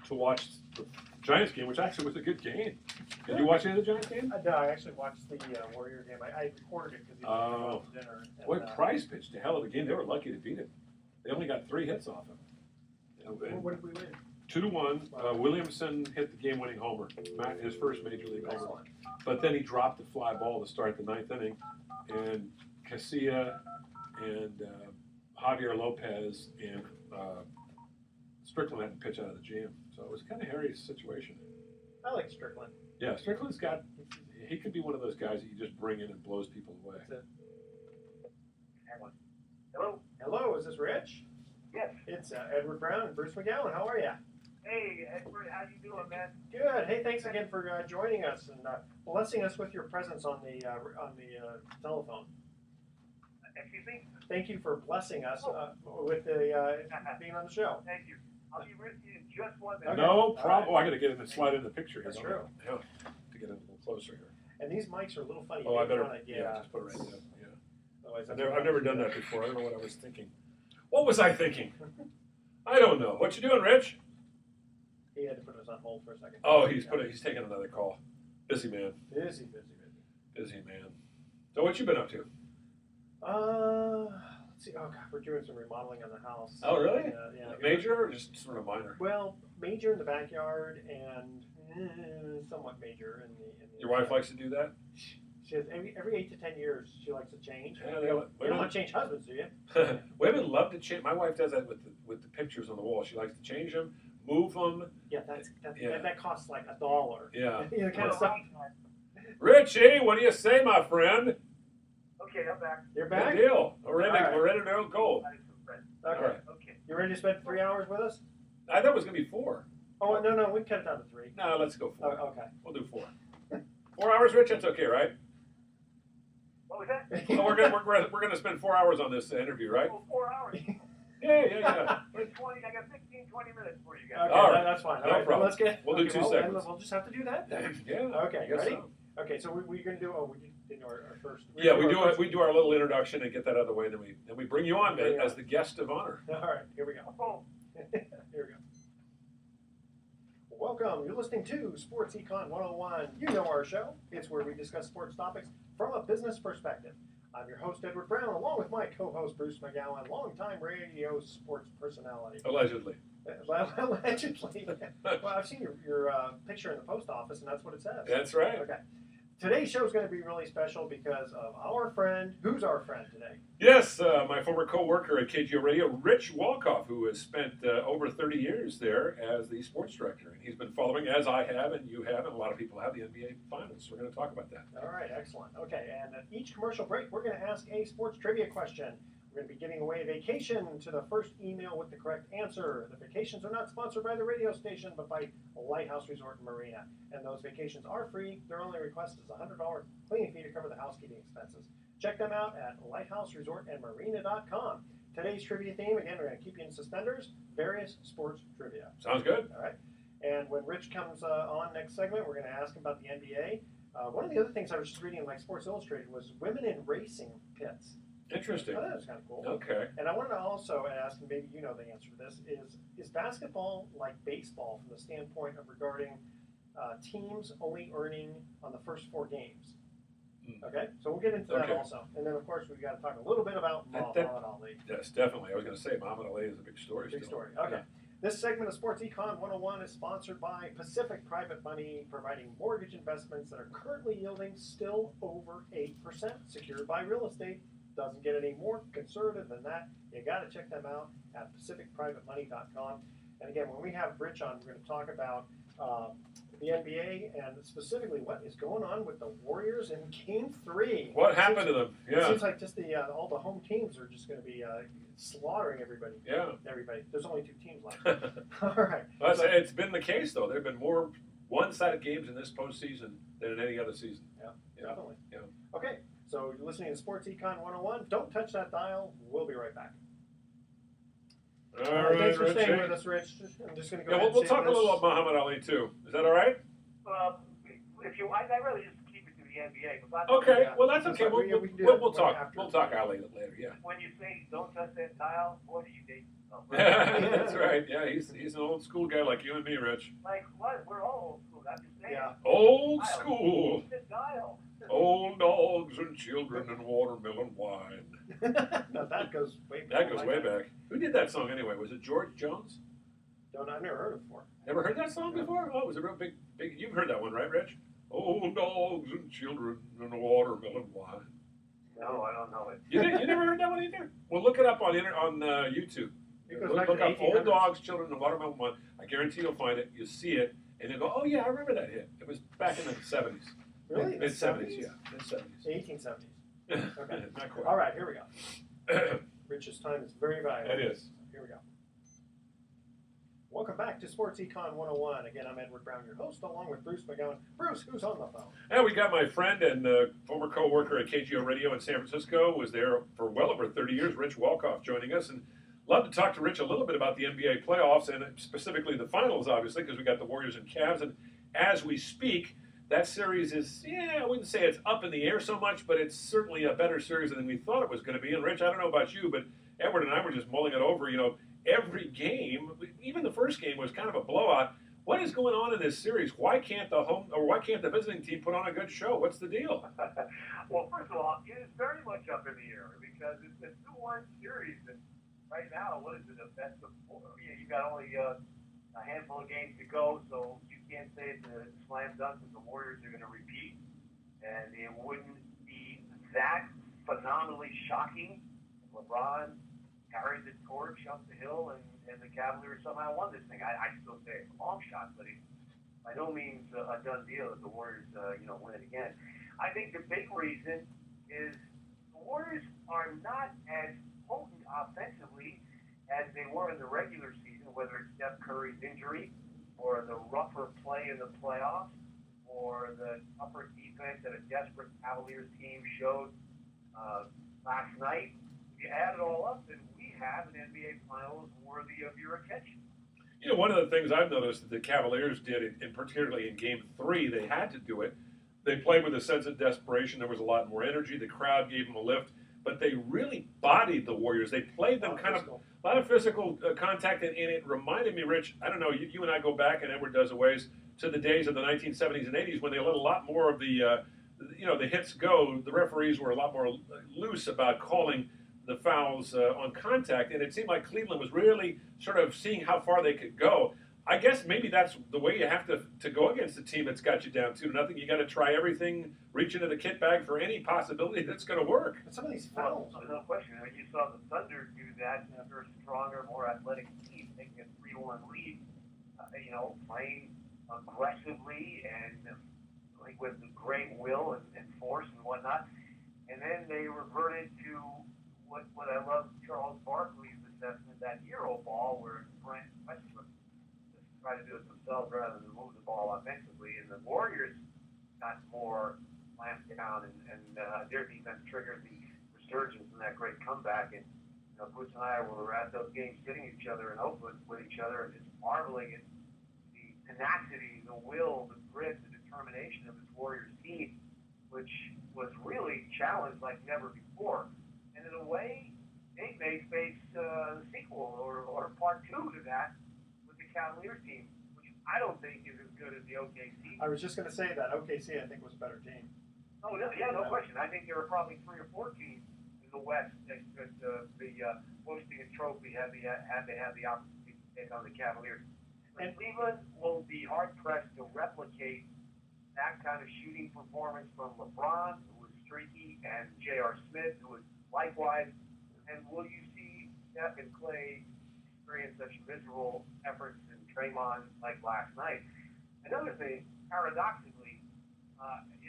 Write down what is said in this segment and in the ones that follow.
to watch the Giants game, which actually was a good game. Did you watch any of the Giants game? No, I actually watched the Warrior game. I recorded it because he was going to dinner. And, Boy, Price pitched a hell of a game. They were lucky to beat him. They only got 3 hits off him. What did we win? 2-1. Williamson hit the game-winning homer, his first major league homer. But then he dropped the fly ball to start the 9th inning, and Casilla and Javier Lopez and Strickland had to pitch out of the jam. So it was kind of Harry's situation. I like Strickland. Yeah, Strickland's he could be one of those guys that you just bring in and blows people away. That's it. Hello. Hello, is this Rich? Yes. It's Edward Brown and Bruce McGowan. How are you? Hey, Edward, how you doing, man? Good. Hey, thanks again for joining us and blessing us with your presence on the telephone. Excuse me? Thank you for blessing us with the being on the show. Thank you. I'll be with you in just 1 minute. Okay. No problem. Oh, I got to get in and slide in the picture here. That's true. Yeah, to get in a little closer here. And these mics are a little funny. Oh, I better. Yeah. Just put it right there. Yeah. Otherwise, I've never done that before. I don't know what I was thinking. What was I thinking? I don't know. What you doing, Rich? He had to put us on hold for a second. Oh, he's taking another call. Busy man. Busy. Busy man. So what you been up to? Let's see. Oh God, we're doing some remodeling on the house. Oh, really? Yeah. Major or just sort of minor? Well, major in the backyard and somewhat major in the. Your wife likes to do that? She has every 8 to 10 years she likes to change. Yeah, you don't want to change husbands, do you? Women love to change. My wife does that with the pictures on the wall. She likes to change them, move them. Yeah, that costs like $1. Yeah. You know, kind of stuff. Richie, what do you say, my friend? Okay, I'm back. You're back? Good deal. We're ready to go. Okay. Right. Okay. You ready to spend 3 hours with us? I thought it was going to be 4. Oh, no, we can cut it down to 3. No, let's go 4. Oh, okay. We'll do 4. 4 hours, Rich? That's okay, right? What was that? Well, we're gonna spend 4 hours on this interview, right? Oh, 4 hours. Yeah. I got 15, 20 minutes for you guys. Okay, All right. that's fine. No All right, problem. Let's get. We'll do 2 segments. We'll just have to do that then. Yeah. Okay, I you guess ready? so. Okay, so we're gonna do. We did our first. Yeah, we do our little introduction and get that out of the way, then we bring you on as the guest of honor. All right, here we go. Oh, Here we go. Welcome. You're listening to Sports Econ 101. You know our show. It's where we discuss sports topics from a business perspective. I'm your host, Edward Brown, along with my co-host, Bruce McGowan, longtime radio sports personality. Allegedly. Allegedly. Well, I've seen your picture in the post office, and that's what it says. That's right. Okay. Today's show is going to be really special because of our friend. Who's our friend today? Yes, my former co-worker at KGO Radio, Rich Walcoff, who has spent over 30 years there as the sports director. And he's been following, as I have and you have, and a lot of people have, the NBA Finals. We're going to talk about that. All right, excellent. Okay, and at each commercial break, we're going to ask a sports trivia question. We're going to be giving away a vacation to the first email with the correct answer. The vacations are not sponsored by the radio station, but by Lighthouse Resort and Marina. And those vacations are free. Their only request is a $100 cleaning fee to cover the housekeeping expenses. Check them out at lighthouseresortandmarina.com. Today's trivia theme, again, we're going to keep you in suspenders, various sports trivia. Sounds good. All right. And when Rich comes on next segment, we're going to ask him about the NBA. One of the other things I was just reading in like Sports Illustrated was women in racing pits. Interesting. I thought that was kind of cool. Okay. And I wanted to also ask, and maybe you know the answer to this, is basketball like baseball from the standpoint of regarding teams only earning on the first 4 games? Okay, so we'll get into that also. And then, of course, we've got to talk a little bit about Muhammad Ali. Yes, definitely. I was going to say Muhammad Ali is a big story. Big story. Okay. This segment of Sports Econ 101 is sponsored by Pacific Private Money, providing mortgage investments that are currently yielding still over 8%, secured by real estate. Doesn't get any more conservative than that. You got to check them out at pacificprivatemoney.com. And again, when we have Rich on, we're going to talk about the NBA and specifically what is going on with the Warriors in Game 3. What happened to them? It Yeah. seems like just all the home teams are just going to be slaughtering everybody. Yeah. Everybody. There's only 2 teams left. All right. Well, it's been the case, though. There have been more one-sided games in this postseason than in any other season. Yeah, definitely. Yeah. Okay, so you're listening to Sports Econ 101. Don't touch that dial. We'll be right back. All right, thanks for staying Richie. with us, Rich. I'm just going to go Yeah, ahead and we'll say talk a this. little about Muhammad Ali, too. Is that all right? if you, I'd rather just keep it to the NBA. Okay, Yeah. well, that's That's okay. fine. We'll We can do that talk. after. We'll talk Ali later, yeah. When you say don't touch that dial, what do you think? himself. That's right. Yeah, he's an old school guy like you and me, Rich. Like what? We're all old school. I'm just saying. Yeah. Old Dial. school. Just dial. Old dogs and children and watermelon wine. Now that goes way back. That goes way back. Who did that song anyway? Was it George Jones? I've never heard it before. Never heard that song before? Oh, it was a real big. You've heard that one, right, Rich? Old dogs and children and watermelon wine. No, I don't know it. You never heard that one either? Well, look it up on YouTube. It goes back Look to up Old 1800s. Dogs, Children, and Watermelon Wine. I guarantee you'll find it. You see it, and you go, "Oh yeah, I remember that hit." It was back in the '70s. Really? Mid '70s, yeah, mid '70s. 1870s. Okay. Not quite. All right, here we go. Rich's time is very valuable. It is. Here we go. Welcome back to Sports Econ 101. Again, I'm Edward Brown, your host, along with Bruce McGowan. Bruce, who's on the phone? And we got my friend and former co-worker at KGO Radio in San Francisco, was there for well over 30 years, Rich Walcoff, joining us. And love to talk to Rich a little bit about the NBA playoffs and specifically the finals, obviously, because we got the Warriors and Cavs. And as we speak, that series is, I wouldn't say it's up in the air so much, but it's certainly a better series than we thought it was going to be. And Rich, I don't know about you, but Edward and I were just mulling it over. Every game, even the first game, was kind of a blowout. What is going on in this series? Why can't the visiting team put on a good show? What's the deal? Well, first of all, it is very much up in the air because it's a 2-1 series, and right now, what is it? A best of 4? You got only a handful of games to go, so you can't say it's a slam dunk that the Warriors are going to repeat, and it wouldn't be that phenomenally shocking if LeBron carried the torch up the hill and the Cavaliers somehow won this thing. I still say it's a long shot, but it's by no means a done deal if the Warriors, win it again. I think the big reason is the Warriors are not as potent offensively as they were in the regular season, whether it's Steph Curry's injury or the rougher play in the playoffs or the tougher defense that a desperate Cavaliers team showed last night. If you add it all up, then we have an NBA Finals worthy of your attention. One of the things I've noticed that the Cavaliers did, and particularly in Game 3, they had to do it. They played with a sense of desperation. There was a lot more energy. The crowd gave them a lift, but they really bodied the Warriors. They played them kind of a lot of physical contact, and it reminded me, Rich. I don't know. You and I go back, and Edward does a ways to the days of the 1970s and 80s when they let a lot more of the hits go. The referees were a lot more loose about calling the fouls on contact, and it seemed like Cleveland was really sort of seeing how far they could go. I guess maybe that's the way you have to go against a team that's got you down 2-0. You got to try everything, reach into the kit bag for any possibility that's going to work. But some of these fouls. No question. I mean, you saw the Thunder do that after a stronger, more athletic team taking a 3-1 lead, playing aggressively and like with great will and force and whatnot. And then they reverted to what I love Charles Barkley's assessment, that Euro ball where Brent Westbrook just tried to do it themselves rather than move the ball offensively. And the Warriors got more clamped down, and their defense triggered the resurgence in that great comeback. And Bruce and I were at those games hitting each other in Oakland with each other and just marveling at the tenacity, the will, the grit, the determination of this Warriors team, which was really challenged like never before. And in a way, they may face the sequel or part 2 to that with the Cavaliers team, which I don't think is as good as the OKC. I was just going to say that OKC, I think, was a better team. Oh, yeah, no question. I think there were probably 3 or 4 teams in the West that hosting a trophy had they had the opportunity to take on the Cavaliers. And Cleveland will be hard-pressed to replicate that kind of shooting performance from LeBron, who was streaky, and J.R. Smith, who was likewise. And will you see Steph and Clay experience such miserable efforts in Draymond like last night? Another thing, paradoxically,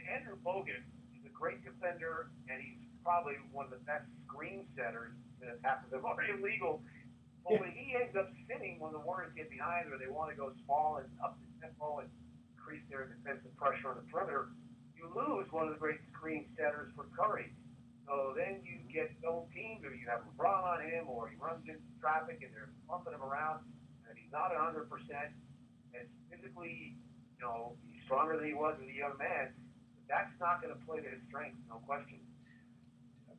Andrew Bogut is a great defender, and he's probably one of the best screen setters, and half of them are illegal. But when he ends up sitting when the Warriors get behind or they want to go small and up the tempo and increase their defensive pressure on the perimeter, you lose one of the great screen setters for Curry. So then you get double teamed, or you have LeBron on him, or he runs into traffic and they're bumping him around, and he's not 100%, and physically, he's stronger than he was as a young man. That's not going to play to his strengths, no question.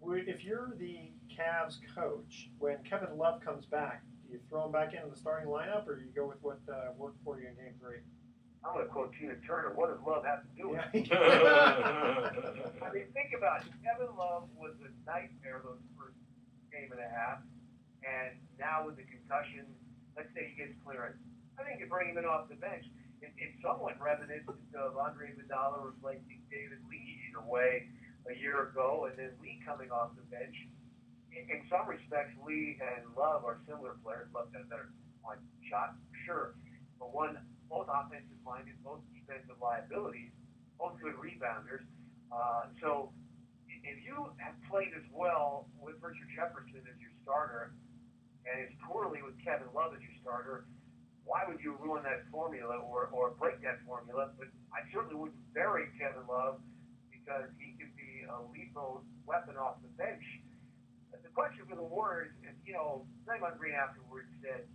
If you're the Cavs coach, when Kevin Love comes back, you throw him back into the starting lineup, or you go with what worked for you in Game 3? I'm going to quote Tina Turner. What does love have to do with it? Yeah. I mean, think about it. Kevin Love was a nightmare those first game and a half, and now with the concussion, let's say he gets clearance. I think you bring him in off the bench. It's somewhat reminiscent of Andre Iguodala replacing David Lee in a way a year ago, and then Lee coming off the bench. In some respects, Lee and Love are similar players. Love got a better point shot, sure, but both offensive minded, both defensive liabilities, both good rebounders. So if you have played as well with Richard Jefferson as your starter and as poorly with Kevin Love as your starter, why would you ruin that formula or break that formula? But I certainly wouldn't bury Kevin Love because he could be a lethal weapon off the bench. The question for the Warriors is, Draymond Green afterwards said,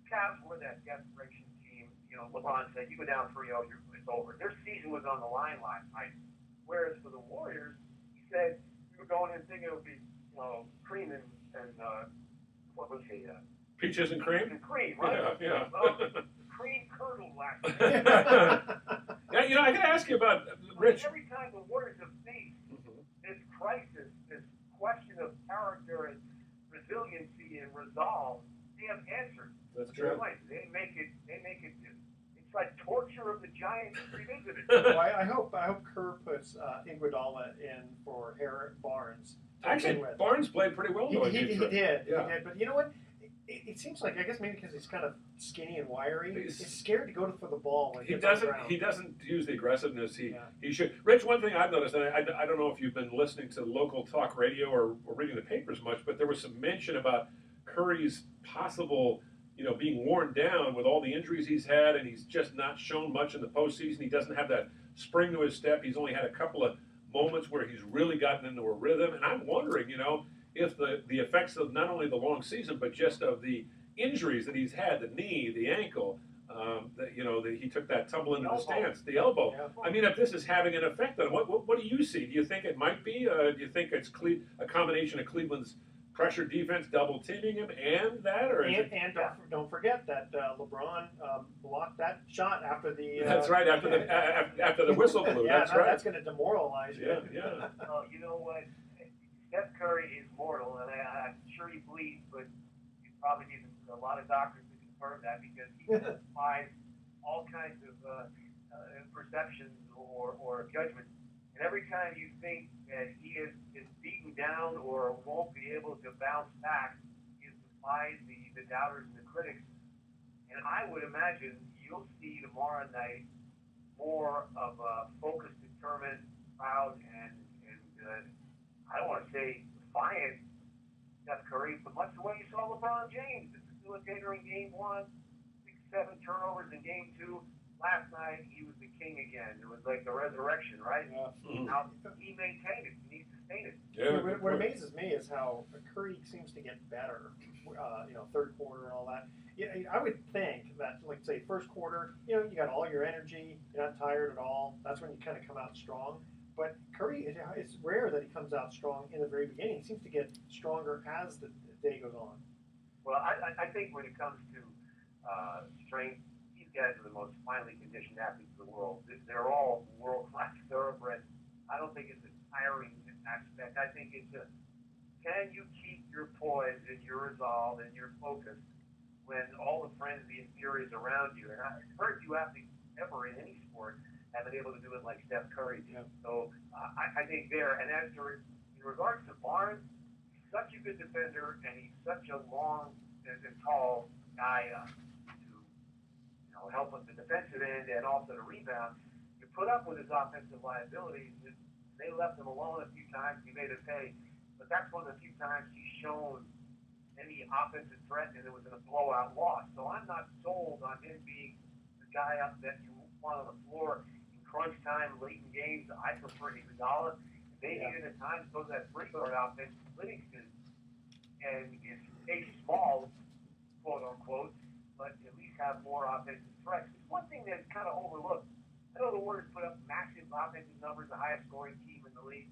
Cavs were that desperation team. LeBron said, you go down 3-0, it's over. Their season was on the line last night. Whereas for the Warriors, he said, we were going in thinking it would be, cream and what was he? Peaches and cream? And cream, right? Yeah. Well, cream curdled last night. Yeah, I got to ask you about Rich. Every time the Warriors have faced this crisis, this question of character and resiliency and resolve, they have answers. That's true. They make it. It's like torture of the Giants revisited. Well, I hope Kerr puts Iguodala in for Harriet Barnes. Actually, Barnes played pretty well. He did. Yeah. He did. But you know what? It seems like, I guess maybe because he's kind of skinny and wiry, he's scared to go for the ball when He gets on the doesn't. ground. He doesn't use the aggressiveness he should. Rich, one thing I've noticed, and I don't know if you've been listening to local talk radio or reading the papers much, but there was some mention about Curry's possible, being worn down with all the injuries he's had, and he's just not shown much in the postseason. He doesn't have that spring to his step. He's only had a couple of moments where he's really gotten into a rhythm, and I'm wondering, if the effects of not only the long season but just of the injuries that he's had, the knee, the ankle, that he took that tumble into the stance, the elbow. Yeah. I mean, if this is having an effect on him, what do you see? Do you think it might be? Do you think it's a combination of Cleveland's pressure defense double teaming him and that, or don't forget that LeBron blocked that shot after the. That's right, after the whistle blew. Yeah, that's right. That's going to demoralize you. Yeah. Well, you know what? Steph Curry is mortal, and I'm sure he bleeds, but you probably need a lot of doctors to confirm that because he defies all kinds of perceptions or judgments. And every time you think that he is beaten down or won't be able to bounce back, he defies the doubters and the critics. And I would imagine you'll see tomorrow night more of a focused, determined, proud, and I don't want to say defiant Steph Curry, but much the way you saw LeBron James, the facilitator in Game 1, 6-7 turnovers in Game 2. Last night, he was the king again. It was like the resurrection, right? Yeah. Now, he maintained it. He sustained it. Yeah. What amazes me is how Curry seems to get better, third quarter and all that. Yeah, I would think that, like, say, first quarter, you got all your energy, you're not tired at all. That's when you kind of come out strong. But Curry, it's rare that he comes out strong in the very beginning. He seems to get stronger as the day goes on. Well, I think when it comes to strength, these guys are the most finely conditioned athletes in the world. They're all world-class thoroughbreds. I don't think it's a tiring aspect. I think it's can you keep your poise and your resolve and your focus when all the frenzy and fury is around you? And very few athletes ever in any sport have been able to do it like Steph Curry did. Yeah. So I think there, and as to in regards to Barnes, he's such a good defender, and he's such a long and tall guy to help with the defensive end and also the rebound. You put up with his offensive liabilities. They left him alone a few times. He made it pay, but that's one of the few times he's shown any offensive threat, and it was in a blowout loss. So I'm not sold on him being the guy up that you want on the floor. Crunch time, late in games, I prefer Iguodala. They needed at times go to that three-guard offense, Livingston, and stay small, quote unquote, but at least have more offensive threats. It's one thing that's kind of overlooked. I know the Warriors put up massive offensive numbers, the highest scoring team in the league,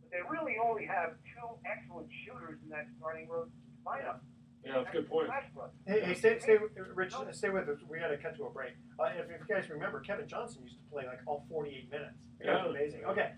but they really only have two excellent shooters in that starting lineup. Yeah, that's a good point. Hey, Rich, stay with us. We got to cut to a break. If you guys remember, Kevin Johnson used to play like all 48 minutes. It was amazing. Okay,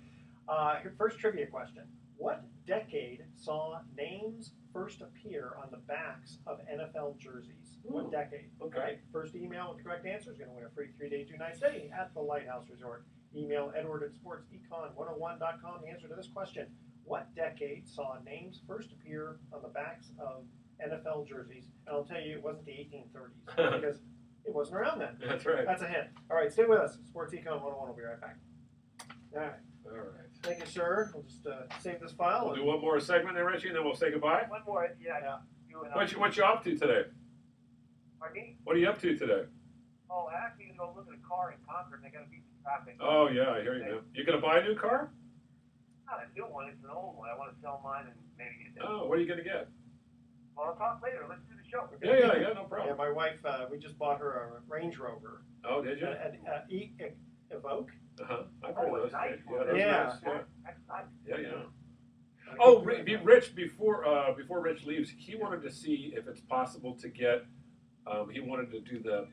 first trivia question. What decade saw names first appear on the backs of NFL jerseys? What decade? Okay. First email with the correct answer is going to win a free 3-day, 2-night stay at the Lighthouse Resort. Email edward@sportsecon101.com the answer to this question. What decade saw names first appear on the backs of NFL jerseys? And I'll tell you, it wasn't the 1830s because it wasn't around then. That's right. That's a hint. All right, stay with us. Sports Econ 101 will be right back. All right. All right. Thank you, sir. We'll just save this file. We'll do one more segment there, Richie, and then we'll say goodbye. One more, yeah. What you up to today? Pardon me? What are you up to today? Oh, I actually go look at a car in Concord, and I got to beat the traffic. Oh, yeah, I hear you now. You going to buy a new car? Not a new one, it's an old one. I want to sell mine and maybe get that. Oh, what are you going to get? Well, I'll talk later. Let's do the show. Yeah, no Yeah, problem. my wife, we just bought her a Range Rover. Oh, did you? Evoque. Uh-huh. I've heard of those. Nice. Yeah, that's Yeah. nice. That's nice. Yeah. Oh, Rich, before Rich leaves, he wanted to see if it's possible to get, he wanted to do the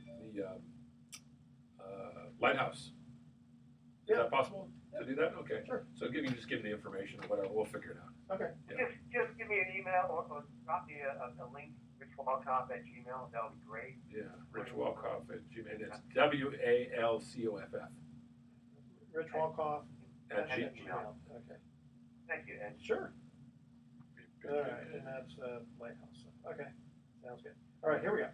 lighthouse. Is that possible to do that? Okay. Sure. So just give me the information or whatever. We'll figure it out. Okay. Yeah. Just give me an email or drop me a link, richwalcoff@gmail. That would be great. Yeah, Rich Walcoff at Gmail. It's WALCOFF Rich Walcoff at at Gmail. Gmail. Okay. Thank you, and Sure. All right, and that's Lighthouse. Okay. Sounds good. All right, here we go.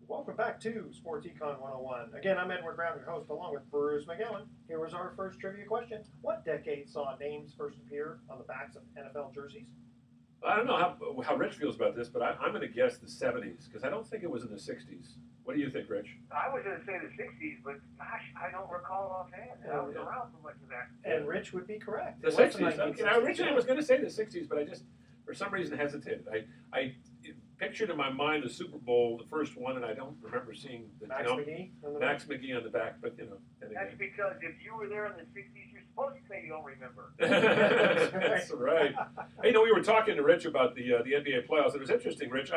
Welcome back to Sports Econ 101. Again, I'm Edward Brown, your host, along with Bruce McGowan. Here was our first trivia question. What decade saw names first appear on the backs of NFL jerseys? I don't know how Rich feels about this, but I'm going to guess the 70s because I don't think it was in the 60s. What do you think, Rich? I was going to say the 60s, but gosh, I don't recall offhand. I was around for much of that. And Rich would be correct. The It was 60s. Okay. Now, originally I was going to say the 60s, but I just, for some reason, hesitated. I pictured in my mind the Super Bowl, the first one, and I don't remember seeing the Max McGee on the Max McGee on the back, but then That's again. because if you were there in the 60s, you're supposed to say you don't remember. That's right. Hey, we were talking to Rich about the NBA playoffs. It was interesting, Rich.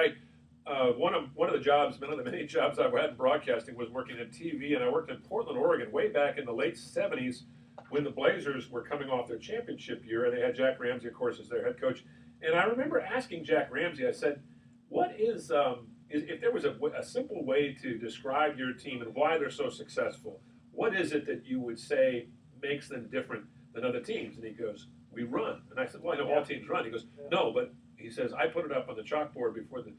One of the jobs, one of the many jobs I've had in broadcasting was working in TV, and I worked in Portland, Oregon, way back in the late 70s when the Blazers were coming off their championship year, and they had Jack Ramsey, of course, as their head coach. And I remember asking Jack Ramsey, I said, what is if there was a simple way to describe your team and why they're so successful, what is it that you would say makes them different than other teams? And he goes, we run. And I said, well, I know all teams run. He goes, no, but he says, I put it up on the chalkboard before the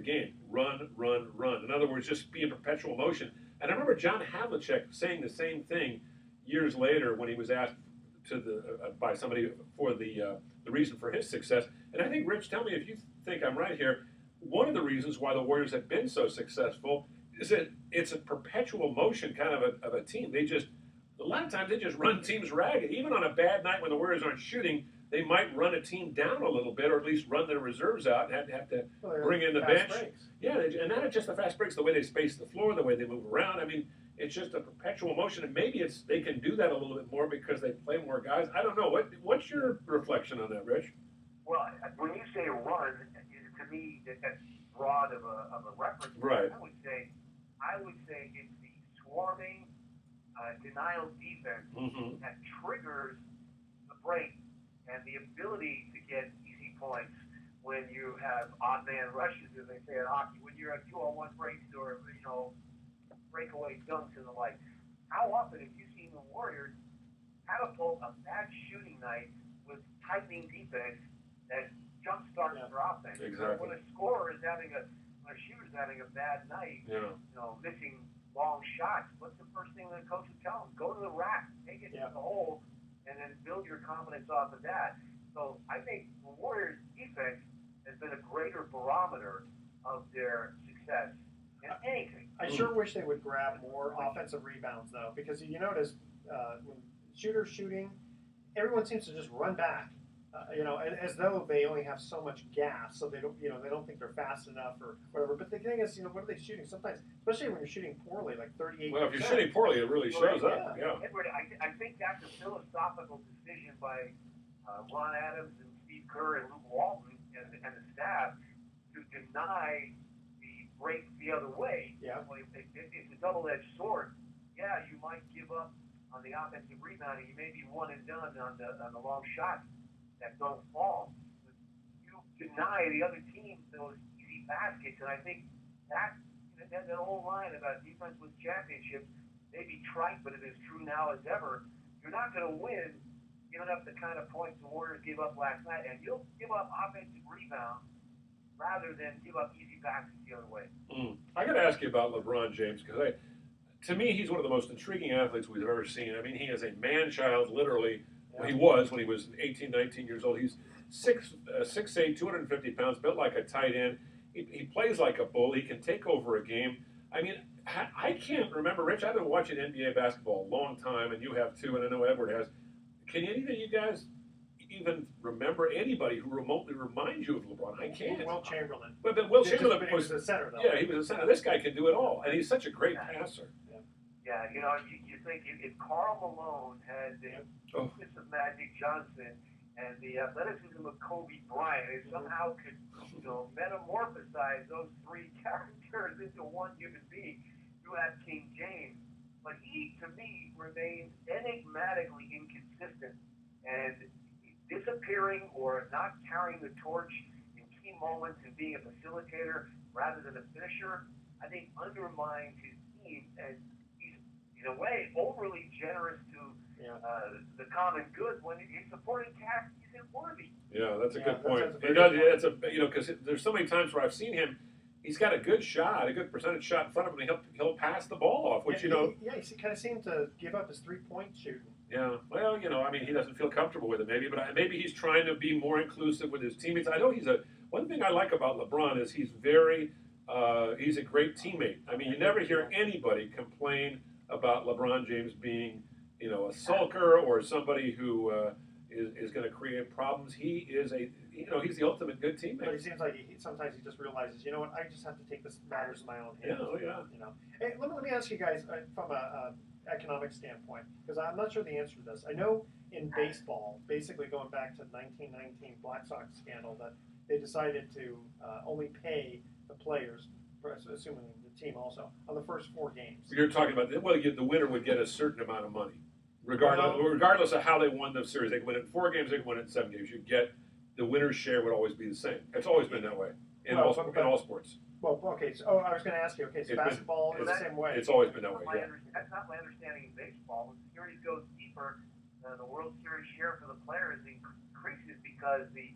game. Run, run, run. In other words, just be in perpetual motion. And I remember John Havlicek saying the same thing years later when he was asked by somebody for the reason for his success. And I think, Rich, tell me if you think I'm right here. One of the reasons why the Warriors have been so successful is that it's a perpetual motion kind of a team. A lot of times they just run teams ragged. Even on a bad night when the Warriors aren't shooting, they might run a team down a little bit, or at least run their reserves out and have to bring in the bench. Breaks. Yeah, and not just the fast breaks, the way they space the floor, the way they move around. I mean, it's just a perpetual motion, and maybe they can do that a little bit more because they play more guys. I don't know. What's your reflection on that, Rich? Well, when you say run, to me that's broad of a reference. Right. I would say it's the swarming denial defense that triggers the break and the ability to get easy points when you have odd man rushes, as they say in hockey, when you're at 2-on-1 breaks or breakaway dunks and the like. How often have you seen the Warriors catapult a bad shooting night with tightening defense that jumpstarts their offense? Exactly. When a shooter's having a bad night, missing long shots, what's the first thing the coach would tell him? Go to the rack, take it to the hole, and then build your confidence off of that. So I think the Warriors' defense has been a greater barometer of their success in anything. I sure wish they would grab more offensive rebounds, though, because you notice when shooters shooting, everyone seems to just run back, as though they only have so much gas, so they don't think they're fast enough or whatever. But the thing is, what are they shooting? Sometimes, especially when you're shooting poorly, like 38%. Well, if you're shooting poorly, it really shows up. Yeah. Edward, I think that's a philosophical decision by Ron Adams and Steve Kerr and Luke Walton and the staff to deny the break the other way. Yeah. Well, it's a double-edged sword. Yeah, you might give up on the offensive rebounding. You may be one and done on the long shots that don't fall. But you deny the other team those easy baskets, and I think that whole line about defense wins championships may be trite, but it is true now as ever. You're not going to win giving up the kind of points the Warriors gave up last night, and you'll give up offensive rebounds rather than give up easy baskets the other way. I got to ask you about LeBron James because to me, he's one of the most intriguing athletes we've ever seen. I mean, he is a man-child, literally. Well, he was when he was 18, 19 years old. He's 6'8", 250 pounds, built like a tight end. He plays like a bull. He can take over a game. I mean, I can't remember, Rich, I've been watching NBA basketball a long time, and you have too, and I know Edward has. Can any of you guys even remember anybody who remotely reminds you of LeBron? I can't. Will Chamberlain. But Will Chamberlain was the center, though. Yeah, he was a center. This guy can do it all, and he's such a great passer. Yeah, you think if Karl Malone had the fitness of Magic Johnson and the athleticism of Kobe Bryant, it somehow could metamorphosize those three characters into one human being, you have King James. But he, to me, remains enigmatically inconsistent and disappearing or not carrying the torch in key moments and being a facilitator rather than a finisher, I think undermines his team, and he's, in a way, overly generous to the common good when his supporting cast isn't worthy. Yeah, that's a good point. It does. It's because there's so many times where I've seen him. He's got a good shot, a good percentage shot in front of him, and he'll pass the ball off, which, he kind of seemed to give up his three-point shooting. Yeah, well, I mean, he doesn't feel comfortable with it maybe, but maybe he's trying to be more inclusive with his teammates. I know one thing I like about LeBron is he's a great teammate. I mean, you never hear anybody complain about LeBron James being, a sulker or somebody who is going to create problems. He is he's the ultimate good teammate. But it seems like sometimes he just realizes, you know what, I just have to take this matters in my own hands. Yeah. Hey, let me ask you guys from a economic standpoint, because I'm not sure the answer to this. I know in baseball, basically going back to the 1919 Black Sox scandal, that they decided to only pay the players, assuming the team also, on the first 4 games. You're talking about, the winner would get a certain amount of money, regardless of how they won the series. They could win it in 4 games, they could win it in 7 games. The winner's share would always be the same. It's always been that way in all sports. Well, okay. So I was going to ask you. Okay, so basketball is the same way. It's always been that way. That's not my understanding in baseball. When the series goes deeper, the World Series share for the players increases because the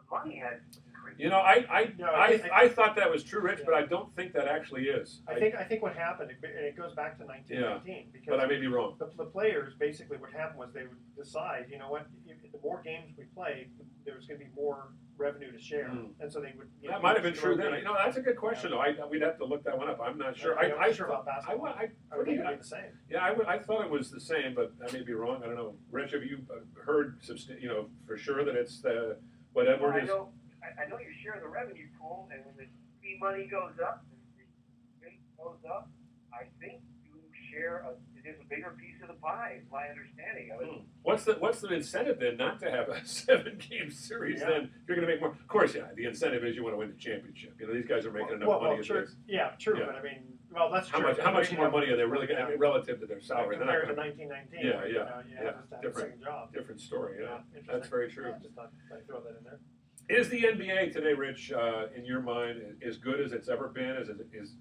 money has increased. I thought that was true, Rich, but I don't think that actually is. I think what happened, and it goes back to 1919, because but I may be wrong. The players, basically what happened was they would decide, you know what, the more games we play, there's going to be more revenue to share, and so they would. That might have been true then. That's a good question, though. We'd have to look that one up. I'm not sure. I'm not sure about basketball. I would think it would be the same. Yeah, I thought it was the same, but I may be wrong. I don't know. Rich, have you heard, for sure that it's what Edward is? I know you share the revenue pool, and when the TV money goes up, and the rate goes up, I think you share it is a bigger piece of the pie. Is my understanding of it. What's the incentive then not to have a 7-game series? Then if you're going to make more. Of course, the incentive is you want to win the championship. These guys are making enough money. True. Yeah, true. Yeah. But I mean, that's how true. How much more money are they really going to have relative to their salary? Compared to 1919. Different story. Yeah, that's very true. Just thought I'd throw that in there. Is the NBA today, Rich, in your mind, as good as it's ever been?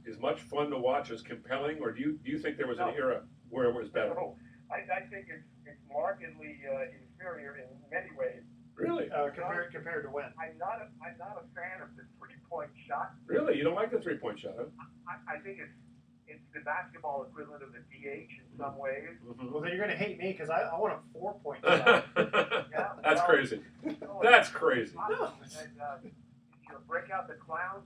Is much fun to watch, as compelling, or do you think there was an era where it was better? No, I think it's markedly inferior in many ways. Really? Compared to when? I'm not a fan of the 3-point shot. Really? You don't like the 3-point shot, huh? I think it's the basketball equivalent of the DH in some ways. Mm-hmm. Well, then you're going to hate me because I want a 4-point shot. That's crazy. That's crazy. No. Break out the clowns.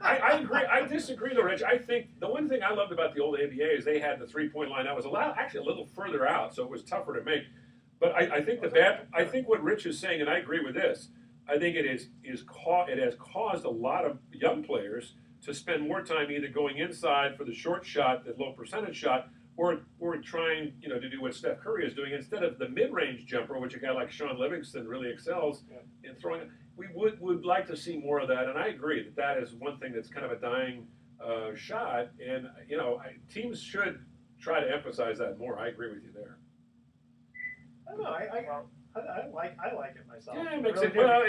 I agree. I disagree, though, Rich. I think the one thing I loved about the old NBA is they had the 3-point line. That was actually a little further out, so it was tougher to make. But I think I think what Rich is saying, and I agree with this. I think it has caused a lot of young players to spend more time either going inside for the short shot, the low percentage shot, or trying, to do what Steph Curry is doing instead of the mid-range jumper, which a guy like Sean Livingston really excels in throwing. We would like to see more of that, and I agree that is one thing that's kind of a dying shot, and teams should try to emphasize that more. I agree with you there. I don't know. I like it myself. Yeah, it makes really it well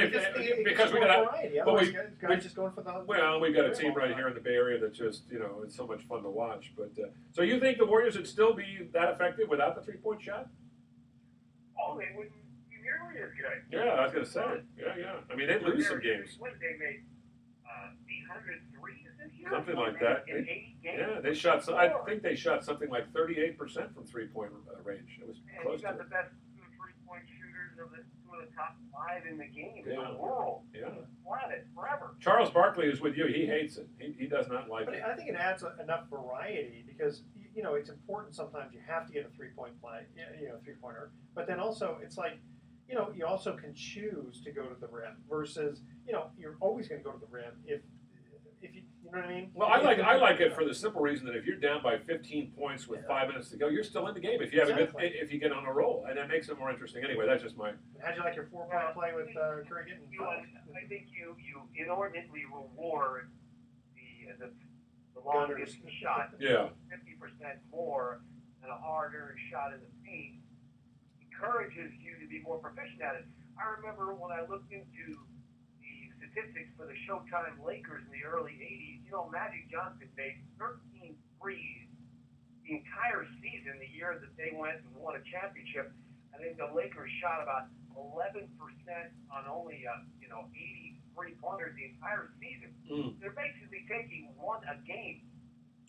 because we got variety. Otherwise, guys just going for the. Well, we've got a team right here in the Bay Area that just it's so much fun to watch. But so you think the Warriors would still be that effective without the 3-point shot? Oh, they wouldn't be nearly as good. Yeah, I was gonna say. Yeah. I mean, they'd lose some games. What they made 800 threes this year. Something like that. In 8 games. Yeah, they shot. I think they shot something like 38% from 3-point range. It was close to got it. the best 3-point shooters of the top 5 in the game in Yeah. the world. Yeah. Planet forever. Charles Barkley is with you. He hates it. He does not like But it. I think it adds enough variety because it's important. Sometimes you have to get a 3-point play, 3-pointer. But then also it's like, you also can choose to go to the rim versus you're always going to go to the rim if you know what I mean. Well, I like it for the simple reason that if you're down by 15 points with 5 minutes to go, you're still in the game. If you have if you get on a roll, and that makes it more interesting. Anyway, that's just my. How'd you like your 4-point play with Curry getting? I think you inordinately reward the longest shot. Yeah. 50% more than a hard-earned shot in the paint encourages you to be more proficient at it. I remember when I looked into the statistics for the Showtime Lakers in the early 80s, Magic Johnson made 13 threes the entire season, the year that they went and won a championship. I think the Lakers shot about 11% on only 83 pointers the entire season. They're basically taking one a game.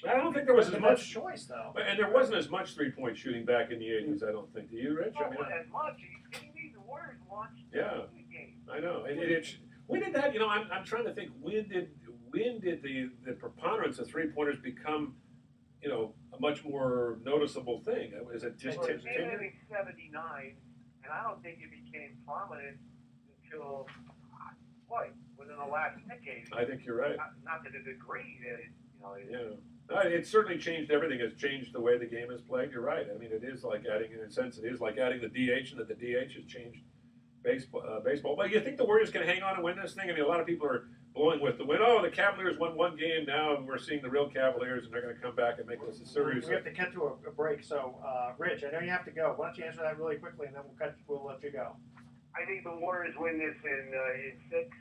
I don't think there was as much choice though, and there wasn't as much 3-point shooting back in the 80s. I don't think. Do you, Rich? Not as much. Are you kidding me? The Warriors launched the game. I know. When did that? I'm trying to think. When did the preponderance of 3-pointers become, a much more noticeable thing? Was it just it came in 79, and I don't think it became prominent until within the last decade. I think you're right. Not to the degree that it certainly changed everything. It's changed the way the game is played. You're right. I mean, it is like adding, in a sense, it is like adding the DH, and that the DH has changed baseball. But you think the Warriors can hang on and win this thing? I mean, a lot of people are blowing with the win. Oh, the Cavaliers won one game. Now we're seeing the real Cavaliers, and they're going to come back and make this a series. We have to cut to a break. So, Rich, I know you have to go. Why don't you answer that really quickly, and then we'll let you go. I think the Warriors win this in 6.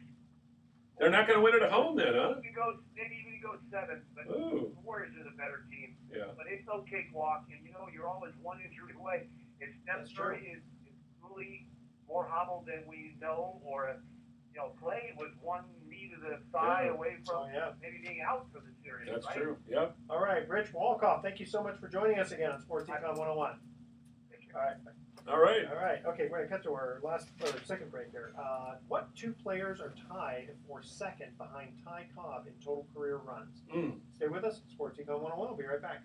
They're not going to win it at home then, huh? Maybe even go 7, but the Warriors are the better team. Yeah. But it's no cakewalk, and you're always one injury away. If Steph Curry is truly more hobbled than we know, or Clay was one knee to the thigh away from maybe being out for the series. That's right? true. Yep. All right, Rich Walcoff, thank you so much for joining us again on Sports Econ 101. All right. All right. Okay, we're going to cut to our second break here. What 2 players are tied for second behind Ty Cobb in total career runs? Stay with us. Sports Econ 101. We'll be right back.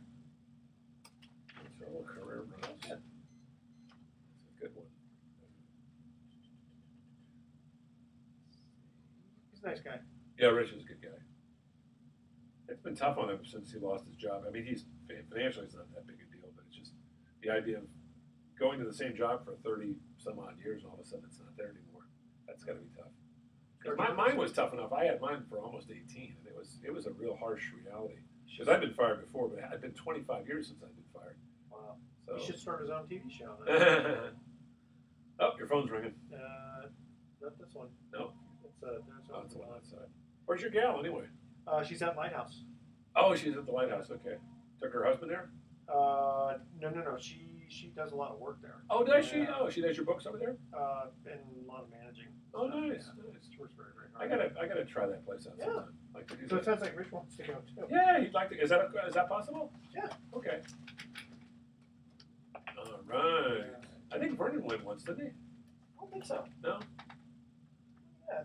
Total career runs. That's a good one. He's a nice guy. Yeah, Rich is a good guy. It's been tough on him since he lost his job. I mean, financially it's not that big a deal, but it's just the idea of going to the same job for 30 some odd years, and all of a sudden it's not there anymore. That's got to be tough. Because mine was tough enough. I had mine for almost 18, and it was a real harsh reality. Because I've been fired before, but it had been 25 years since I've been fired. Wow. So. He should start his own TV show. Oh, your phone's ringing. Not this one. No. It's the one outside. Where's your gal anyway? She's at Lighthouse. Oh, she's at the Lighthouse. Okay. Took her husband there? No. She does a lot of work there. Oh, does she? Oh, she does your books over there? And a lot of managing. Oh, nice. She works very, very hard. I gotta try that place out sometime. Like to do So that. it sounds like Rich wants to go too. Yeah, he'd like to. Is that possible? Yeah. Okay. All right. I think Vernon went once, didn't he? I don't think so. No. Yeah.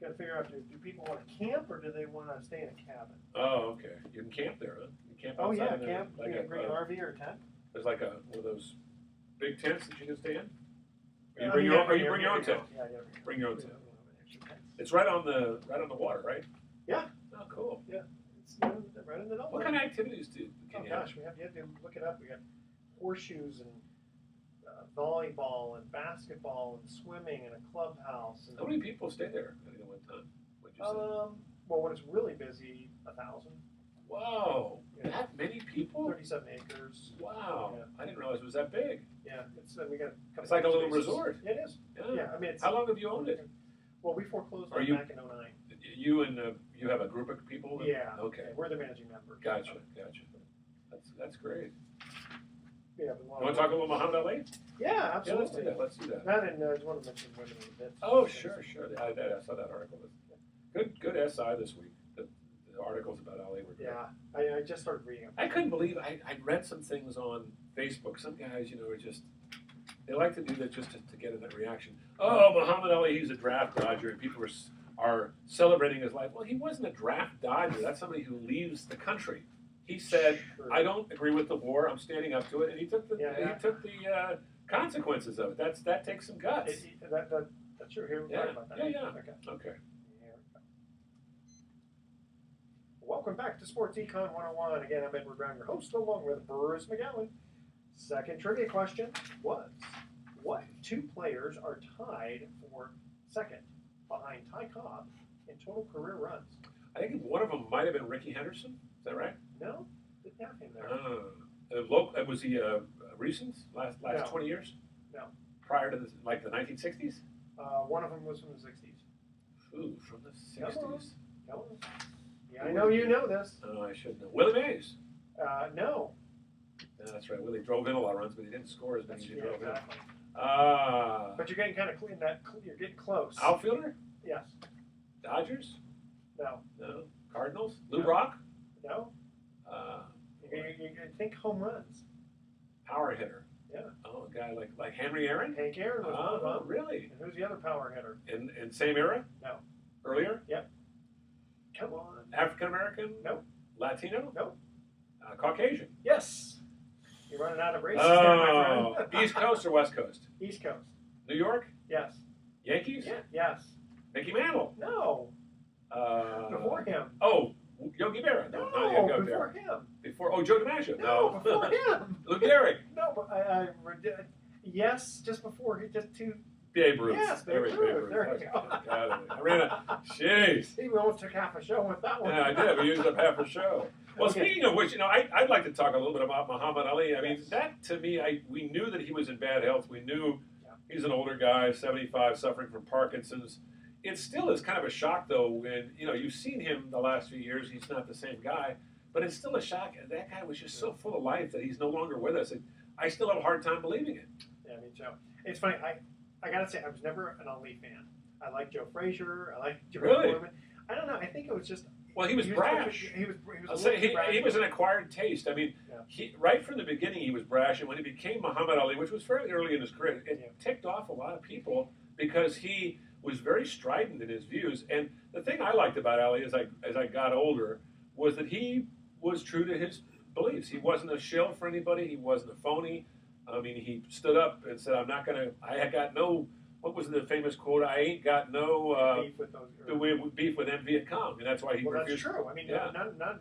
Got to figure out, do people want to camp or do they want to stay in a cabin? Oh, okay. You can camp there, huh? You camp Oh yeah, outside camp. Like You can bring an RV or a tent. There's like one of those big tents that you can stay in. Or you I bring mean, your own. Or yeah, you bring your own tent. Yeah, Bring your own we tent. don't have an extra tent. It's right on the water, right? Yeah. Oh, cool. It's right in the middle. What kind of activities do Oh gosh, you had to look it up. We got horseshoes and volleyball and basketball and swimming and a clubhouse. And, How many people stay there at one time? What'd you say? well, when it's really busy, 1,000. Wow, Yeah. that many people? 37 acres. Wow, Yeah. I didn't realize it was that big. Yeah, we got. It's like a little spaces. resort. It is. Yeah, I mean, it's. How long have you owned it? Well, we foreclosed Are on you- back in 09. You and you have a group of people? That, Yeah. Okay. We're the managing member. Gotcha. That's great. Yeah. You want to talk a little Muhammad Ali? Yeah, Yeah, absolutely. let's do that. That and I just want to mention women in bits. Oh, sure. I saw that article. Good SI this week. The articles about Ali were great. Yeah, I just started reading them. I couldn't believe I read some things on Facebook. Some guys, are just they like to do that just to get in that reaction. Oh, Muhammad Ali, he's a draft dodger, and people are celebrating his life. Well, he wasn't a draft dodger. That's somebody who leaves the country. He said, Sure. "I don't agree with the war. I'm standing up to it," and he took the consequences of it. That takes some guts. That's true. Here we're talking about that. Yeah. Okay. Okay. Here we go. Welcome back to Sports Econ 101. Again, I'm Edward Brown, your host, along with Bruce McGowan. Second trivia question was, what two players are tied for second behind Ty Cobb in total career runs? I think one of them might have been Ricky Henderson. Is that right? No, didn't have him there. Was he recent? Last No. 20 years? No. Prior to the 1960s? One of them was from the 60s. Ooh, from the 60s. Come on. Yeah, I know you know this. Oh, I should know. Willie Mays. No. Yeah, that's right. Willie drove in a lot of runs, but he didn't score as many as he drove exactly. in. Ah. But you're getting kind of clean. You're getting close. Outfielder? Yes. Dodgers? No. No. Cardinals? Lou No. Brock? No. You think home runs. Power hitter. Yeah. Oh, a guy like Henry Aaron? Hank Aaron was one of them. Really? And who's the other power hitter? In same era? No. Earlier? Come on. African American? Nope. Latino? Nope. Caucasian? Yes. You're running out of races there, my friend. East Coast or West Coast? East Coast. New York? Yes. Yankees? Yeah. Yes. Mickey Mantle? No. Before him. Oh, Yogi Berra? No. not Yogi Before Berra. him. Before Joe DiMaggio? No. Before him. Lou Gehrig? No. But yes. Just before. Just two. Babe Ruth. Yes, Babe Ruth. There you go. I ran out. Jeez. See, we almost took half a show with that one. Yeah, I did. We used up half a show. Well, Okay. speaking of which, I'd like to talk a little bit about Muhammad Ali. I mean, Yes. that to me, we knew that he was in bad health. We knew Yeah. he's an older guy, 75, suffering from Parkinson's. It still is kind of a shock, though, when, you've seen him the last few years. He's not the same guy. But it's still a shock. That guy was just so full of life that he's no longer with us. And I still have a hard time believing it. Yeah, me too. It's funny. I gotta say, I was never an Ali fan. I like Joe Frazier. I like Jerome Really? Foreman. I don't know. I think it was just Well, he was brash. He was I'll a say little too brash. he was an acquired taste. I mean, Yeah. right from the beginning he was brash, and when he became Muhammad Ali, which was fairly early in his career, it Yeah. ticked off a lot of people because he was very strident in his views. And the thing I liked about Ali as I got older was that he was true to his beliefs. He wasn't a shill for anybody. He wasn't a phony. I mean, he stood up and said, I had got no. What was the famous quote? I ain't got no beef with those. beef with them Viet Cong, and that's why he Well, that's refused. true. I mean, Yeah.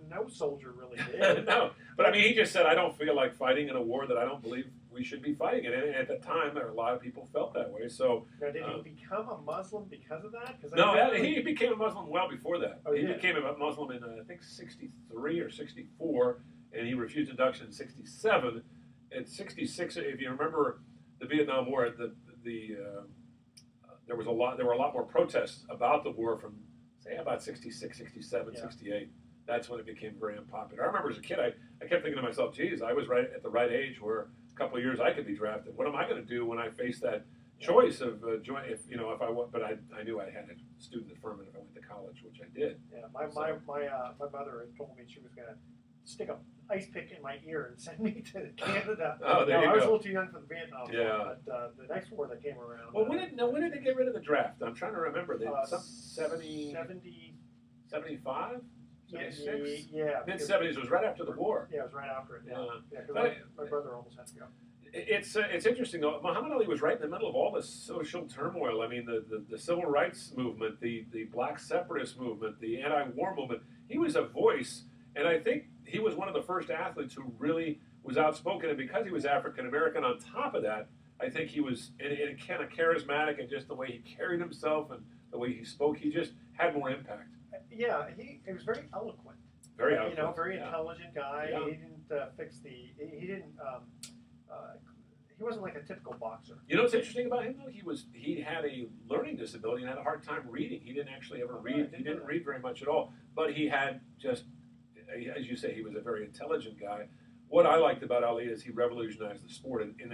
no soldier really did. No, but I mean, he just said, I don't feel like fighting in a war that I don't believe we should be fighting in. And at the time, there were a lot of people felt that way. So, Now, did he become a Muslim because of that? he became a Muslim well before that. Oh, he yeah. became a Muslim in, I think, 63 or 64, and he refused induction in 67. At 66, if you remember the Vietnam War, there were a lot more protests about the war from, say, about 66, 67, Yeah. 68. That's when it became very unpopular. I remember as a kid, I kept thinking to myself, geez, I was right at the right age where a couple of years I could be drafted. What am I going to do when I face that choice of joining? If I went, but I knew I had a student at Furman if I went to college, which I did. Yeah, my mother had told me she was going to stick a ice pick in my ear and send me to Canada. Oh, there you I was a go. little too young for the Vietnam War, but the next war that came around. Well, when did they get rid of the draft? I'm trying to remember. 70, 75? yeah, 76? yeah. Mid-70s was right after the war. Yeah, it was right after it. Yeah, Yeah. because my brother almost had to go. It's interesting though. Muhammad Ali was right in the middle of all this social turmoil. I mean, the civil rights movement, the black separatist movement, the anti-war movement. He was a voice, And I think he was one of the first athletes who really was outspoken, and because he was African American, on top of that, I think he was and kind of charismatic, and just the way he carried himself and the way he spoke, he just had more impact. Yeah, he was very eloquent. Very You eloquent. know, very intelligent guy. Yeah. He didn't fix the. He didn't. He wasn't like a typical boxer. You know what's interesting about him though? He had a learning disability and had a hard time reading. He didn't actually ever read. He didn't read very much at all. But he had just, as you say, he was a very intelligent guy. What I liked about Ali is he revolutionized the sport, and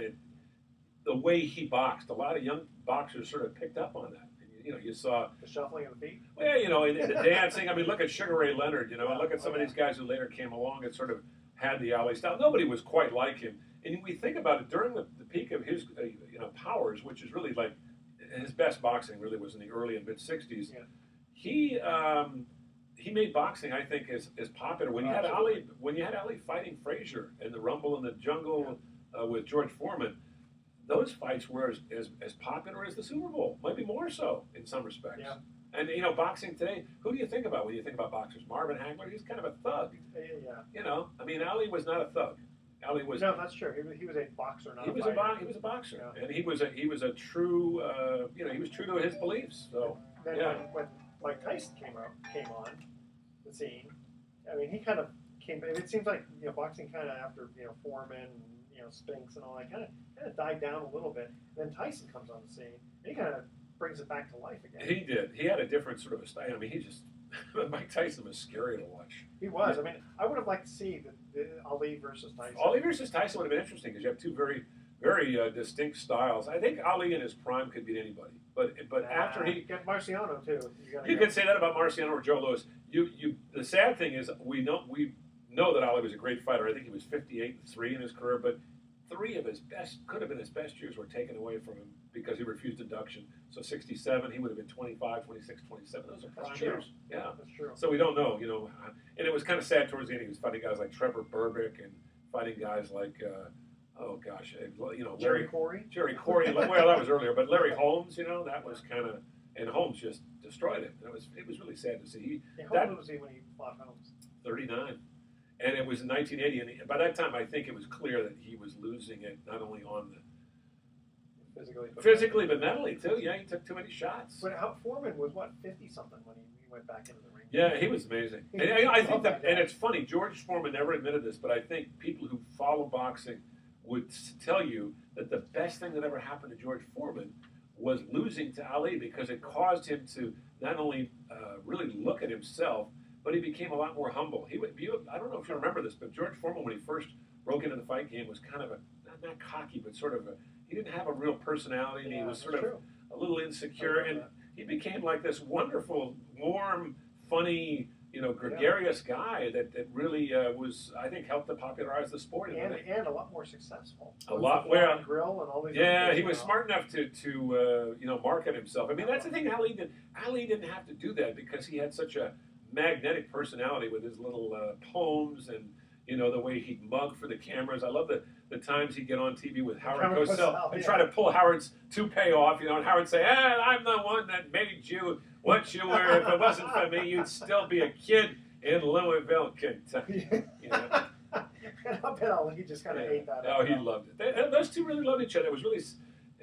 the way he boxed. A lot of young boxers sort of picked up on that. You know, you saw The shuffling of the feet. well, you know, and the dancing. I mean, look at Sugar Ray Leonard. You know, and look at some of these guys who later came along and sort of had the Ali style. Nobody was quite like him. And we think about it during the peak of his, powers, which is really like his best boxing really was in the early and mid '60s. Yeah. He made boxing, I think, as popular when you had Ali fighting Frazier in the Rumble in the Jungle with George Foreman. Those fights were as popular as the Super Bowl, maybe more so in some respects. Yeah. And boxing today, who do you think about when you think about boxers? Marvin Hagler, he's kind of a thug. Yeah. I mean, Ali was not a thug. Ali was. No, that's true. He was a boxer, not He a was fighter. he was a boxer, Yeah. and he was a true. He was true to his beliefs. So Then yeah. when Mike Tyson came on the scene, I mean, he kind of came. It seems like boxing kind of after Foreman, Spinks and all that kind of died down a little bit. And then Tyson comes on the scene, and he kind of brings it back to life again. He did. He had a different sort of a style. I mean, Mike Tyson was scary to watch. He was. I mean, I would have liked to see the Ali versus Tyson. Ali versus Tyson would have been interesting because you have two very, very distinct styles. I think Ali in his prime could beat anybody, but after he get Marciano too. You could say that about Marciano or Joe Louis. The sad thing is we know that Ali was a great fighter. I think he was 58-3 in his career, but three of his best could have been his best years were taken away from him because he refused induction. So 67, he would have been 25, 26, 27. Those are prime years. Yeah, that's true. So we don't know, and it was kind of sad towards the end. He was fighting guys like Trevor Burbick and fighting guys like, Jerry Corey. Jerry Corey. Well, that was earlier, but Larry Holmes, that was kind of, and Holmes just destroyed him. It was really sad to see. How old was he when he fought Holmes? 39. And it was in 1980, and by that time, I think it was clear that he was losing it, not only on the physically, but mentally too. Yeah, he took too many shots. But Foreman was 50-something when he went back into the ring. Yeah, he was amazing. And I think that, and it's funny. George Foreman never admitted this, but I think people who follow boxing would tell you that the best thing that ever happened to George Foreman was losing to Ali because it caused him to not only really look at himself, but he became a lot more humble. I don't know if you remember this, but George Foreman, when he first broke into the fight game, was kind of not cocky, but sort of he didn't have a real personality, and he was sort of a little insecure, and he became like this wonderful, warm, funny, gregarious guy that really was, I think, helped to popularize the sport. And a lot more successful. A lot, grill and all these. Yeah, he was smart enough to market himself. I mean, that's the thing. Ali didn't have to do that because he had such a magnetic personality with his little poems and the way he'd mug for the cameras. I love the times he'd get on TV with Howard Cosell and try to pull Howard's toupee off, and Howard say, I'm the one that made you what you were. If it wasn't for me, you'd still be a kid in Louisville, Kentucky. And I bet Ali just kind of ate that. Oh, he loved it. Those two really loved each other. It was really,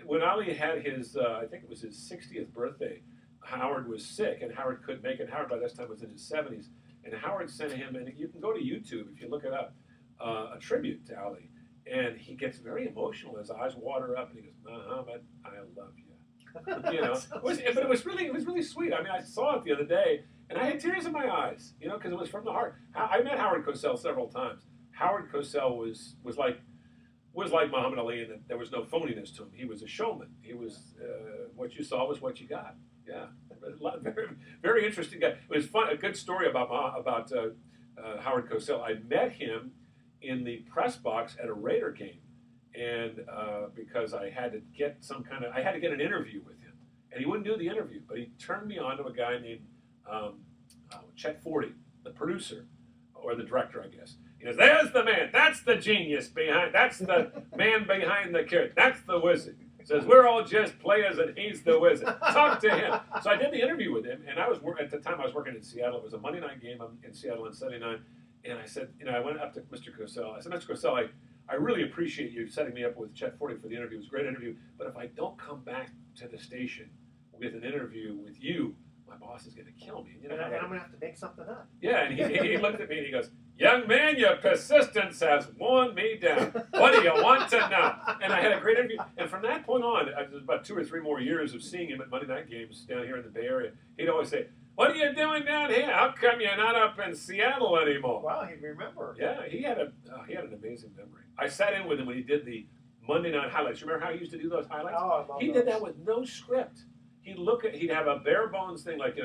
when Ali had his, I think it was his 60th birthday, Howard was sick, and Howard couldn't make it. Howard, by this time, was in his 70s. And Howard sent him, and you can go to YouTube if you look it up, a tribute to Ali. And he gets very emotional. His eyes water up, and he goes, Muhammad, I love you. But it was really sweet. I mean, I saw it the other day, and I had tears in my eyes, because it was from the heart. I met Howard Cosell several times. Howard Cosell was like Muhammad Ali, in that there was no phoniness to him. He was a showman. He was what you saw was what you got. Yeah, very, very interesting guy. It was fun. A good story about Howard Cosell. I met him in the press box at a Raider game, and because I had to get an interview with him, and he wouldn't do the interview, but he turned me on to a guy named Chet Forty, the producer or the director, I guess. He goes, "There's the man. That's the genius behind. That's the man behind the character. That's the wizard." He says, "We're all just players, and he's the wizard. Talk to him." So I did the interview with him, and at the time I was working in Seattle. It was a Monday night game in Seattle in '79, And I said, I went up to Mr. Cosell. I said, Mr. Cosell, I really appreciate you setting me up with Chet Forty for the interview. It was a great interview. But if I don't come back to the station with an interview with you, my boss is going to kill me. And I'm going to have to make something up. Yeah, and he looked at me and he goes, young man, your persistence has worn me down. What do you want to know? And I had a great interview. And from that point on, was about 2 or 3 more years of seeing him at Monday night games down here in the Bay Area. He'd always say, what are you doing down here? How come you're not up in Seattle anymore? Wow, he'd remember. Yeah, he had an amazing memory. I sat in with him when he did the Monday night highlights. You remember how he used to do those highlights? Oh, I love He did that with no script. He'd have a bare bones thing like,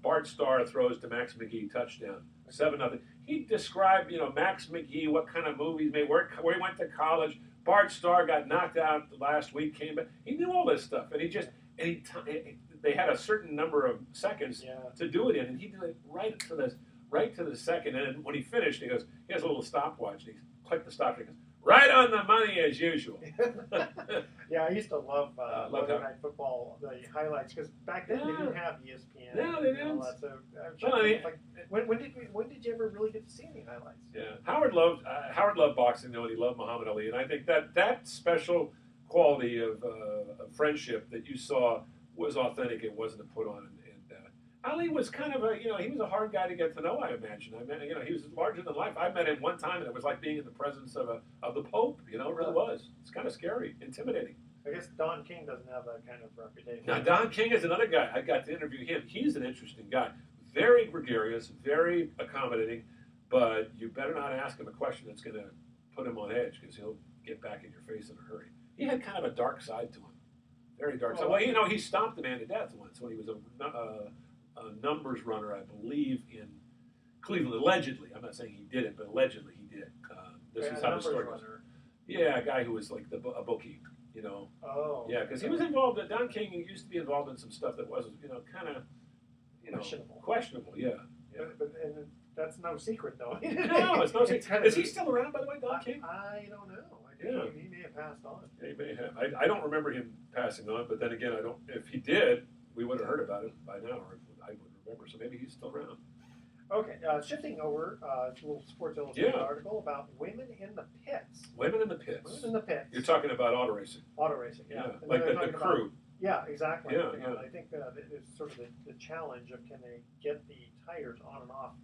Bart Starr throws to Max McGee, touchdown, 7-0. He'd describe, Max McGee, what kind of movies made, where he went to college. Bart Starr got knocked out last week, came back. He knew all this stuff, and they had a certain number of seconds to do it in, and he did it right to the second. And when he finished, he has a little stopwatch, and he clicked the stop, and he goes, right on the money as usual. Yeah, I used to love Monday Night Football, the highlights, because back then they didn't have ESPN. No, they didn't. So when did you ever really get to see any highlights? Yeah, Howard loved boxing though, and he loved Muhammad Ali, and I think that special quality of friendship that you saw was authentic. It wasn't a put on. And Ali was kind of he was a hard guy to get to know. I imagine. He was larger than life. I met him one time, and it was like being in the presence of the Pope. It really was. It's kind of scary, intimidating. I guess Don King doesn't have that kind of reputation. Now, Don King is another guy. I got to interview him. He's an interesting guy. Very gregarious, very accommodating, but you better not ask him a question that's going to put him on edge because he'll get back in your face in a hurry. He had kind of a dark side to him. Very dark side. Well, he stomped a man to death once when he was a numbers runner, I believe, in Cleveland. Allegedly. I'm not saying he did it, but allegedly he did. This is how the story goes. Yeah, a guy who was like a bookie. Oh. Yeah, because he was involved. Don King used to be involved in some stuff that was, kind of, questionable. Yeah. But that's no secret, though. No, it's no secret. Is he still around, by the way, Don King? I don't know. I think he may have passed on. Yeah, he may have. I don't remember him passing on, but then again, I don't. If he did, we would have heard about it by now, or I would remember. So maybe he's still around. Okay, shifting over to a little Sports Illustrated article about women in the pits. Women in the pits. Women in the pits. You're talking about auto racing. Auto racing, yeah. Like the crew. Yeah, exactly. Yeah, and I think it's sort of the challenge of can they get the tires on and off.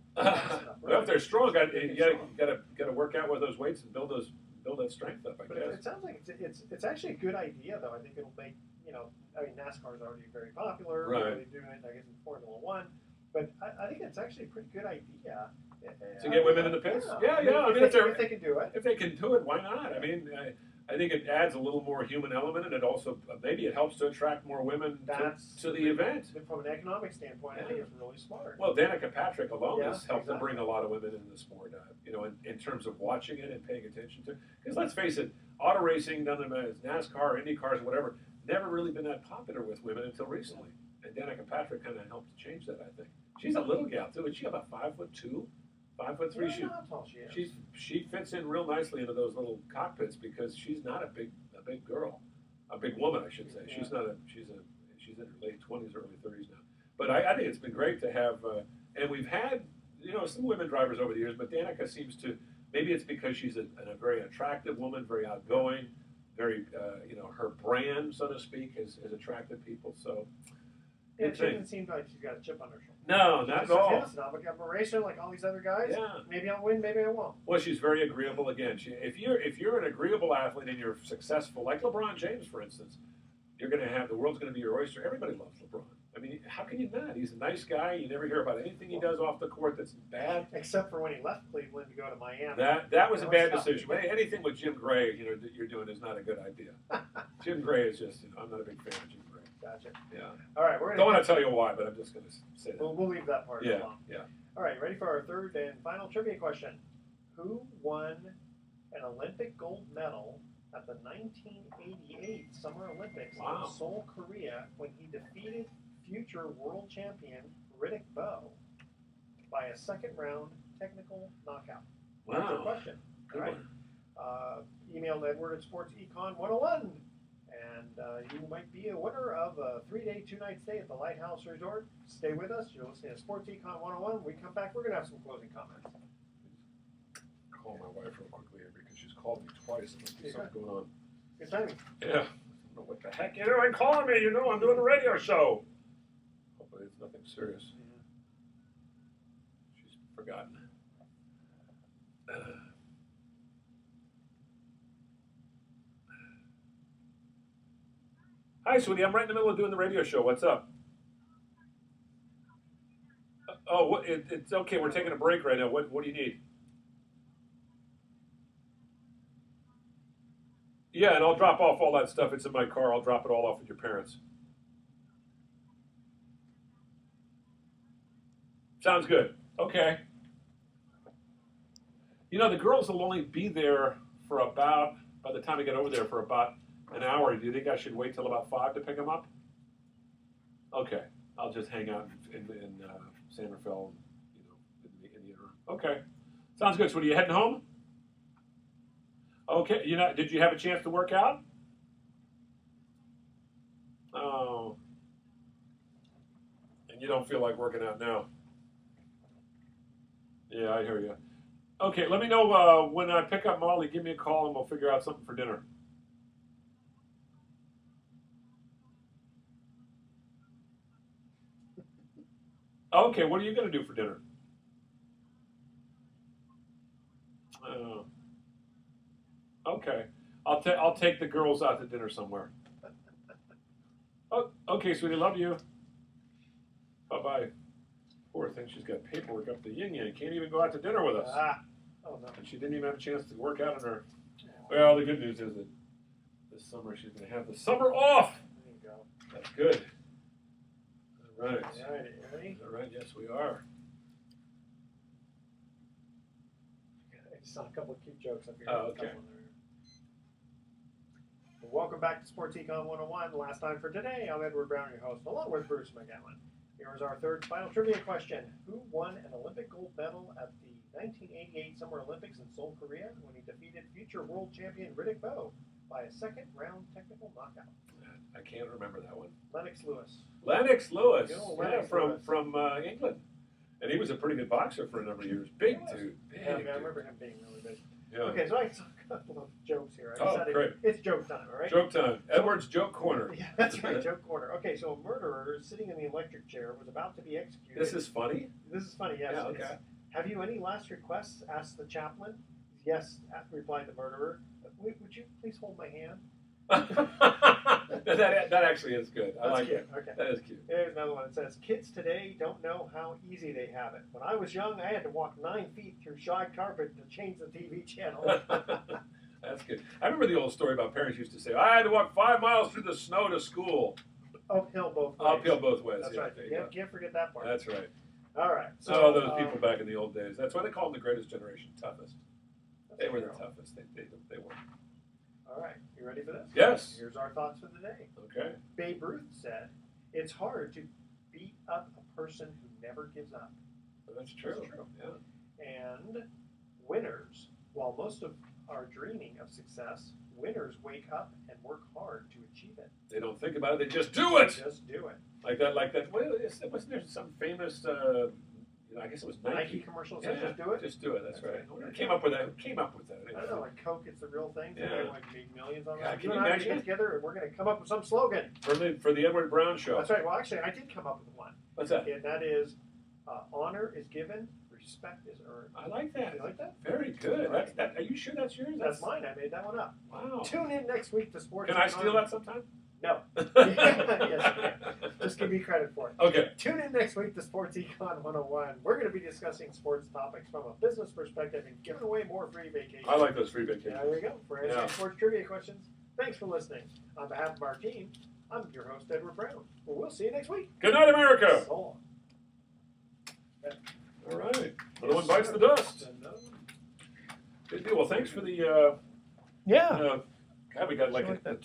Well, if they're strong, you got to work out with those weights and build that strength up. I guess. It sounds like it's actually a good idea, though. I think it'll make NASCAR is already very popular. Right. They're doing it, I guess, in Formula One. But I think it's actually a pretty good idea. To get women in the pits? Yeah. If they can do it. If they can do it, why not? I mean, I think it adds a little more human element, and it also maybe it helps to attract more women to the event. From an economic standpoint, I think it's really smart. Well, Danica Patrick alone has helped to bring a lot of women into the sport, in terms of watching it and paying attention to it. Because let's face it, auto racing, none of it, NASCAR, Indy cars, whatever, never really been that popular with women until recently. And Danica Patrick kind of helped to change that, I think. She's a little gal, too. Is she about 5'2", 5'3"? I don't know how tall she is. She fits in real nicely into those little cockpits because she's not a big girl, a big woman, I should say. Yeah. She's in her late 20s, early 30s now. But I think it's been great to have, and we've had some women drivers over the years. But Danica seems to, maybe it's because she's a very attractive woman, very outgoing, very her brand, so to speak, has attracted people. So. It doesn't seem like she's got a chip on her shoulder. No, not at all. Listen, I'm a racer like all these other guys. Yeah. Maybe I'll win, maybe I won't. Well, she's very agreeable. Again, if you're an agreeable athlete and you're successful, like LeBron James, for instance, you're going to have the world's going to be your oyster. Everybody loves LeBron. I mean, how can you not? He's a nice guy. You never hear about anything he does off the court that's bad. Except for when he left Cleveland to go to Miami. That was a bad decision. Anything with Jim Gray, that you're doing is not a good idea. Jim Gray is just, I'm not a big fan of Jim Gray. Gotcha. Yeah. All right, don't want to tell you why, but I'm just going to say that. We'll leave that part alone. Yeah. All right, ready for our third and final trivia question. Who won an Olympic gold medal at the 1988 Summer Olympics in Seoul, Korea, when he defeated future world champion Riddick Bowe by a second-round technical knockout? Wow. That's your question. All right. Email Edward at SportsEcon101. And you might be a winner of a 3-day, 2-night stay at the Lighthouse Resort. Stay with us. You're listening to Sports Econ 101. When we come back, we're going to have some closing comments. call my wife real quickly here because she's called me twice. There must be something going on. Good timing. Yeah. I don't know what the heck you're doing calling me. You know I'm doing a radio show. Hopefully it's nothing serious. She's forgotten. Hi, sweetie. I'm right in the middle of doing the radio show. What's up? Oh, it's okay. We're taking a break right now. What do you need? Yeah, and I'll drop off all that stuff. It's in my car. I'll drop it all off with your parents. Sounds good. Okay. You know, the girls will only be there for about, by the time I get over there, for about an hour. Do you think I should wait till about 5 to pick them up? Okay. I'll just hang out in San Rafael, you know, in the interim. Okay. Sounds good. So, are you heading home? Okay. You know, did you have a chance to work out? Oh. And you don't feel like working out now? Yeah, I hear you. Okay, let me know when I pick up Molly. Give me a call and we'll figure out something for dinner. Okay, what are you going to do for dinner? Okay, I'll take the girls out to dinner somewhere. Oh, okay, sweetie, love you. Bye bye. Poor thing, she's got paperwork up the yin yang. Can't even go out to dinner with us. Oh no. And she didn't even have a chance to work out on her. Well, the good news is that this summer she's going to have the summer off. There you go. That's good. All right. All right, ready? All right, yes, we are. I just saw a couple of cute jokes up here. Oh, okay. Welcome back to Sports Econ 101. Last time for today, I'm Edward Brown, your host, along with Bruce McGowan. Here is our third final trivia question. Who won an Olympic gold medal at the 1988 Summer Olympics in Seoul, Korea, when he defeated future world champion Riddick Bowe by a second-round technical knockout? I can't remember that one. Lennox Lewis. Lennox Lewis, Good old yeah, Lennox from Lewis. England. And he was a pretty good boxer for a number of years. Big dude. Big Yeah, I dude. remember him being really big. Yeah. Okay, so I saw a couple of jokes here. I Oh, decided great. It's joke time, all right? Joke time. Edward's Joke Corner. Yeah, that's right, joke corner. Okay, so a murderer sitting in the electric chair was about to be executed. This is funny? This is funny, yes. Yeah, It's, okay. have you any last requests? Asked the chaplain. Yes, replied the murderer. Would you please hold my hand? that actually is good. I That's like cute. it. Okay. That is cute. Here's another one. It says, kids today don't know how easy they have it. When I was young, I had to walk 9 feet through shag carpet to change the TV channel. That's good. I remember the old story about parents used to say, I had to walk 5 miles through the snow to school. Uphill both ways. Uphill both ways. That's yeah, right. there you You go. can't forget that part. That's right. All right. So, Oh, those people back in the old days. That's why they call them the greatest generation, toughest. They were the true. toughest. They were. All right. You ready for this? Yes. Here's our thoughts for the day. Okay. Babe Ruth said, it's hard to beat up a person who never gives up. That's true. That's true. Yeah. And winners, while most of are dreaming of success, winners wake up and work hard to achieve it. They don't think about it. They just do it. Just do it. Like that. Wasn't there some famous? I guess it was Nike commercial says just do it. Just do it. That's right. right. Who came up with that? Who came up with that? I don't know, like Coke, it's the real thing. Yeah. They like made millions on Yeah, that. can You you and I are imagine? get together and we're going to come up with some slogan. For the Edward Brown Show. That's right. Well, actually, I did come up with one. What's that? And that is, honor is given, respect is earned. I like that. You like that? Very good. Right. Are you sure that's yours? That's mine. I made that one up. Wow. Tune in next week to Sports. Can I Econ. steal that sometime? No. Yes, you can. Just give me credit for it. Okay. Tune in next week to Sports Econ 101. We're going to be discussing sports topics from a business perspective and giving away more free vacations. I like those free vacations. There you go. For answering Yeah. sports trivia questions. Thanks for listening. On behalf of our team, I'm your host, Edward Brown. Well, we'll see you next week. Good night, America. So long. All right. Another one bites the dust. Good deal. Well, thanks for the. Yeah. God, we got like a